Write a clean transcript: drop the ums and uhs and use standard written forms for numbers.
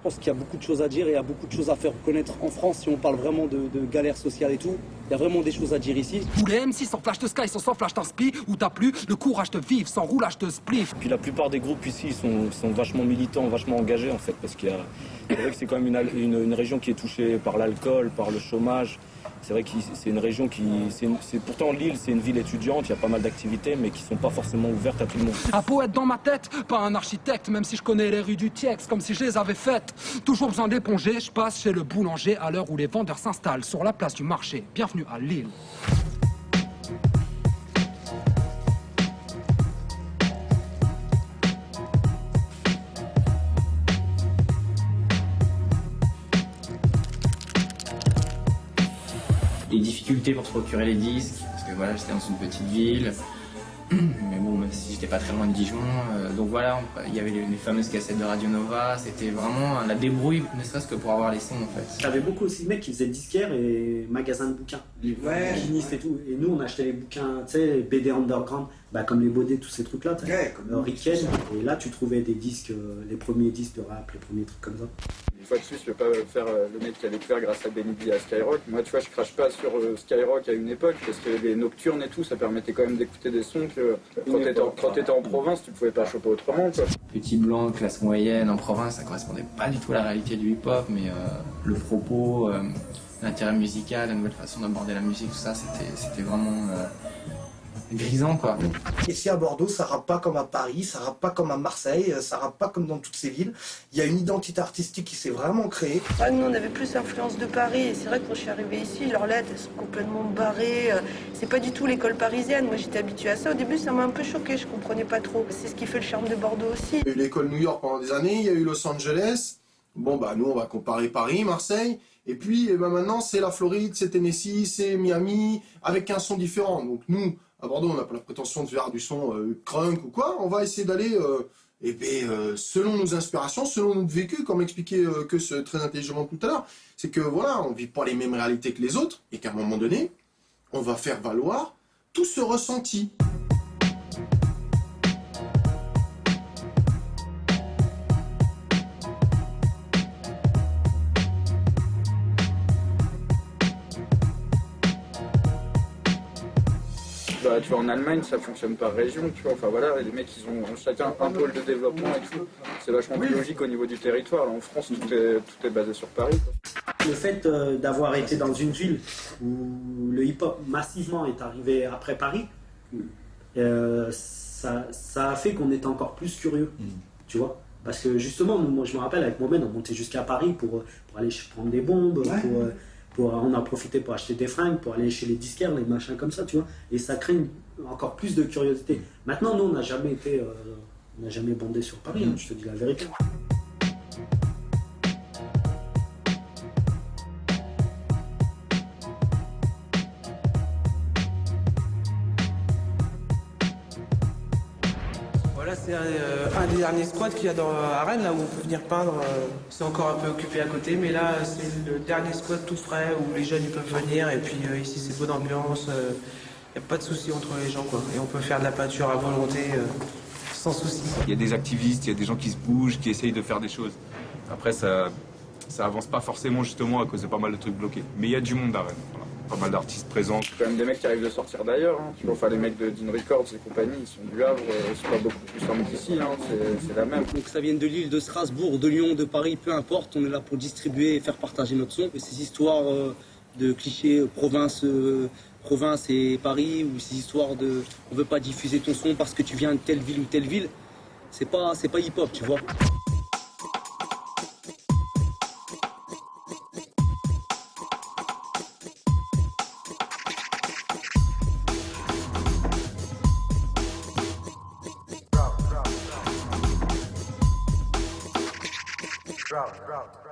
pense qu'il y a beaucoup de choses à dire et il y a beaucoup de choses à faire reconnaître en France si on parle vraiment de galère sociale et tout. Il y a vraiment des choses à dire ici. Tous les MC sans flash de sky, sans flash d'inspi, où t'as plus le courage de vivre, sans roulage de spliff. Puis la plupart des groupes ici sont vachement militants, vachement engagés en fait, parce qu'il y a, c'est vrai que c'est quand même une région qui est touchée par l'alcool, par le chômage. C'est vrai que c'est une région qui... pourtant Lille, c'est une ville étudiante, il y a pas mal d'activités, mais qui ne sont pas forcément ouvertes à tout le monde. Un poète dans ma tête, pas un architecte, même si je connais les rues du Tiex, comme si je les avais faites. Toujours besoin d'éponger, je passe chez le boulanger à l'heure où les vendeurs s'installent sur la place du marché. Bienvenue à Lille. Les difficultés pour se procurer les disques, parce que voilà, j'étais dans une petite ville, mais bon, même si j'étais pas très loin de Dijon, donc voilà, il y avait les fameuses cassettes de Radio Nova, c'était vraiment la débrouille, ne serait-ce que pour avoir les sons en fait. J'avais beaucoup aussi de mecs qui faisaient disquaires et magasins de bouquins, les bouquinistes et tout, et nous on achetait les bouquins, tu sais, les BD underground, comme les Baudet, tous ces trucs-là, comme Riken, et là tu trouvais des disques, les premiers disques de rap, les premiers trucs comme ça. Une fois de plus, je ne vais pas faire le mec qui a découvert grâce à Benny B à Skyrock. Moi, tu vois, je crache pas sur Skyrock à une époque, parce que les nocturnes et tout, ça permettait quand même d'écouter des sons que quand t'étais en province, tu pouvais pas choper autrement, quoi. Petit blanc, classe moyenne, en province, ça correspondait pas du tout à la réalité du hip-hop, mais le propos, l'intérêt musical, la nouvelle façon d'aborder la musique, tout ça, c'était vraiment grisant, quoi. Ici à Bordeaux, ça rappe pas comme à Paris, ça rappe pas comme à Marseille, ça rappe pas comme dans toutes ces villes. Il y a une identité artistique qui s'est vraiment créée. Ouais, nous, on avait plus l'influence de Paris. Et c'est vrai que quand je suis arrivée ici, leurs lettres, elles sont complètement barrées. C'est pas du tout l'école parisienne. Moi, j'étais habituée à ça. Au début, ça m'a un peu choquée. Je comprenais pas trop. C'est ce qui fait le charme de Bordeaux aussi. Il y a eu l'école New York pendant des années, il y a eu Los Angeles. Bon, nous, on va comparer Paris, Marseille. Et puis, maintenant, c'est la Floride, c'est Tennessee, c'est Miami, avec un son différent. Donc, nous, à Bordeaux, on n'a pas la prétention de faire du son crunk ou quoi. On va essayer d'aller, selon nos inspirations, selon notre vécu, comme expliquait que très intelligemment tout à l'heure. C'est que, voilà, on ne vit pas les mêmes réalités que les autres. Et qu'à un moment donné, on va faire valoir tout ce ressenti. Tu vois, en Allemagne, ça fonctionne par région, tu vois. Enfin voilà, les mecs, ils ont chacun un pôle de développement et tout. C'est vachement plus logique au niveau du territoire. Là, en France, tout est basé sur Paris, quoi. Le fait d'avoir été dans une ville où le hip-hop massivement est arrivé après Paris, ça a fait qu'on était encore plus curieux, tu vois. Parce que justement, moi, je me rappelle, avec Mohamed, on montait jusqu'à Paris pour aller prendre des bombes, on a profité pour acheter des fringues, pour aller chez les disquaires, les machins comme ça, tu vois. Et ça crée encore plus de curiosité. Maintenant, nous, on n'a jamais bandé sur Paris, je te dis la vérité. Voilà, c'est un des derniers squats qu'il y a à Rennes, là où on peut venir peindre. C'est encore un peu occupé à côté, mais là, c'est le dernier squat tout frais où les jeunes ils peuvent venir. Et puis ici, c'est bonne ambiance. Il n'y a pas de souci entre les gens, quoi. Et on peut faire de la peinture à volonté sans souci. Il y a des activistes, il y a des gens qui se bougent, qui essayent de faire des choses. Après, ça avance pas forcément justement à cause de pas mal de trucs bloqués. Mais il y a du monde à Rennes. Voilà. Pas mal d'artistes présents. Il y a quand même des mecs qui arrivent de sortir d'ailleurs, hein. Tu vois, enfin les mecs de Dean Records et compagnie, ils sont du Havre, c'est pas beaucoup plus simple qu'ici, hein. C'est la même. Donc ça vient de Lille, de Strasbourg, de Lyon, de Paris, peu importe, on est là pour distribuer et faire partager notre son. Et ces histoires de clichés province et Paris, ou ces histoires de on veut pas diffuser ton son parce que tu viens de telle ville ou telle ville, c'est pas hip-hop, tu vois. Drop.